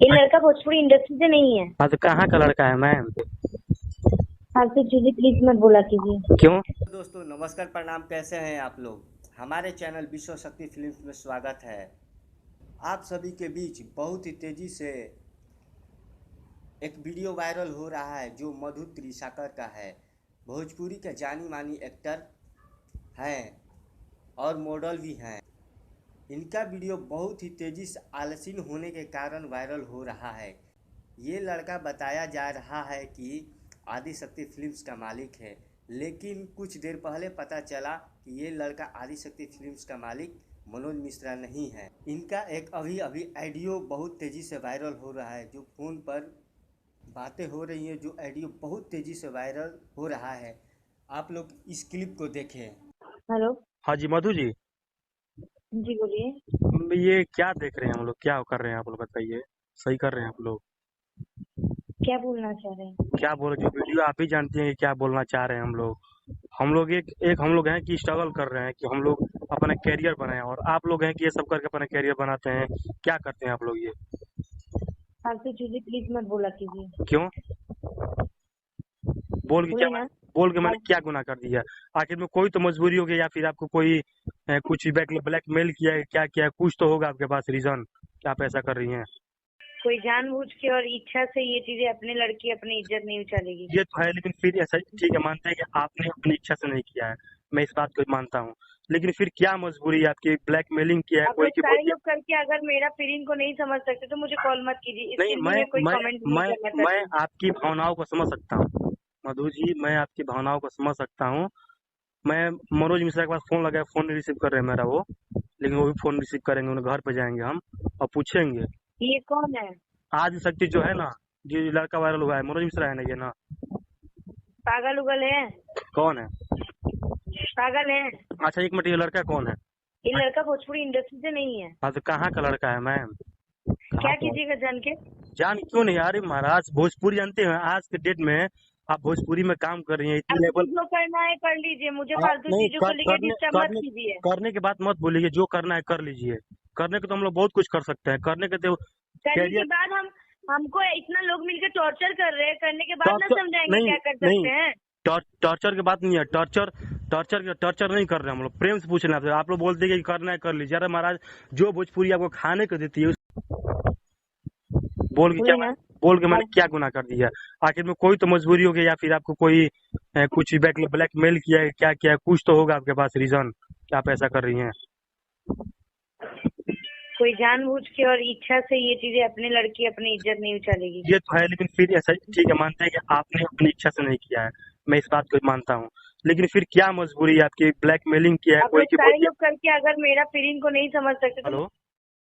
ये लड़का भोजपुरी इंडस्ट्री से नहीं है। हाँ तो कहाँ का लड़का है मैम? फालतू चीजें प्लीज मत बोला कीजिए। क्यों? दोस्तों नमस्कार प्रणाम, कैसे हैं आप लोग। हमारे चैनल विश्व शक्ति फिल्म्स में स्वागत है। आप सभी के बीच बहुत ही तेज़ी से एक वीडियो वायरल हो रहा है जो मधु त्रिशाकर का है। भोजपुरी के जानी मानी एक्टर हैं और मॉडल भी हैं। इनका वीडियो बहुत ही तेज़ी से आलसीन होने के कारण वायरल हो रहा है। ये लड़का बताया जा रहा है कि आदि शक्ति फिल्म्स का मालिक है, लेकिन कुछ देर पहले पता चला कि ये लड़का आदि शक्ति फिल्म्स का मालिक मनोज मिश्रा नहीं है। इनका एक अभी अभी ऑडियो बहुत तेज़ी से वायरल हो रहा है, जो फ़ोन पर बातें हो रही हैं, जो ऑडियो बहुत तेज़ी से वायरल हो रहा है। आप लोग इस क्लिप को देखें। हेलो। हाँ जी मधु जी, जी बोलिए। ये क्या देख रहे हैं हम लोग, क्या कर रहे हैं आप लोग बताइए। सही कर रहे हैं आप लोग? क्या बोलना चाह रहे हैं? क्या बोल रहे, जो वीडियो आप ही जानती हैं कि क्या बोलना चाह रहे हैं हम लोग। हम लोग एक एक हम लोग हैं कि स्ट्रगल कर रहे हैं कि हम लोग अपना कैरियर बनाएं, और आप लोग हैं कि ये सब करके अपना कैरियर बनाते हैं। क्या करते हैं आप लोग ये? फालतू चीजें प्लीज मत बोला कीजिए। क्यों? बोल के क्या बोले ना। बोल के मैंने फाल- क्या गुनाह कर दिया? आखिर में कोई तो मजबूरी हो गई, या फिर आपको कोई कुछ ब्लैकमेल किया है, क्या किया है? कुछ तो होगा आपके पास रीजन कि आप ऐसा कर रही हैं। कोई जानबूझ के और इच्छा से ये चीजें अपने लड़की अपनी इज्जत नहीं उछालेगी। ये तो है, लेकिन फिर ऐसा ठीक है, मानते हैं कि आपने अपनी इच्छा से नहीं किया है, मैं इस बात को मानता हूँ। लेकिन फिर क्या मजबूरी है आपकी? ब्लैकमेलिंग किया है आप कोई लोग की सारे बोलिए। लोग करके अगर मेरा फीलिंग को नहीं समझ सकते तो मुझे कॉल मत कीजिए। नहीं, इसके लिए मैं मैं कोई मैं कमेंट नहीं मैं करना मैं चाहती। आपकी भावनाओं को समझ सकता हूँ मधु जी, मैं आपकी भावनाओं को समझ सकता हूँ। मैं मनोज मिश्रा के पास फोन लगाया, फोन नहीं रिसीव कर रहे हैं मेरा वो, लेकिन वो भी फोन रिसीव करेंगे, उन्हें घर पे जाएंगे हम और पूछेंगे। ये कौन है? आज शक्ति जो है ना, जो लड़का वायरल हुआ है, मनोज मिश्रा है ना ये ना? पागल उगल है? कौन है? पागल है? अच्छा एक मिनट, ये लड़का कौन है? ये लड़का भोजपुरी इंडस्ट्री से नहीं है। हाँ तो कहाँ का लड़का है मैम? कहाँ क्या का? कीजिएगा जान के? जान क्यों नहीं? अरे महाराज, भोजपुरी जानते हैं, आज के डेट में आप भोजपुरी में काम कर रही हैं, इतनी आपको लेवल। जो करना है कर लीजिए, मुझे आप फालतू नहीं चीजों को कर, लेके करने डिस्टर्ब मत करने कीजिए। करने के बाद मत बोलिए, जो करना है कर लीजिए। करने के तो हम लोग बहुत कुछ कर सकते हैं, करने के तो करने के कैरियर। बाद हमको इतना लोग मिलकर टॉर्चर कर रहे हैं, करने के बाद ना टॉर्चर समझाएंगे नहीं, क्या कर नहीं, सकते हैं। टॉर्चर की बात नहीं है। टॉर्चर नहीं कर रहे हम लोग, प्रेम से पूछ रहे हैं आपसे। आप लोग बोलते हैं कि करना है कर लीजिए। अरे महाराज, जो भोजपुरी आपको खाने को देती है बोल के क्या बोले ना। बोल के मैंने फाल- क्या गुनाह कर दिया? आखिर में कोई तो मजबूरी हो गई, या फिर आपको कोई कुछ ब्लैकमेल किया है, क्या किया है? कुछ तो होगा आपके पास रीजन कि आप ऐसा कर रही हैं। कोई जानबूझ के और इच्छा से ये चीजें अपने लड़की अपनी इज्जत नहीं उछालेगी। ये तो है, लेकिन फिर ऐसा ठीक है, मानते हैं कि आपने अपनी इच्छा से नहीं किया है, मैं इस बात को मानता हूँ। लेकिन फिर क्या मजबूरी है आपकी? ब्लैकमेलिंग किया है आप कोई लोग की सारे बोलिए। लोग करके अगर मेरा फीलिंग को नहीं समझ सकते तो हेलो।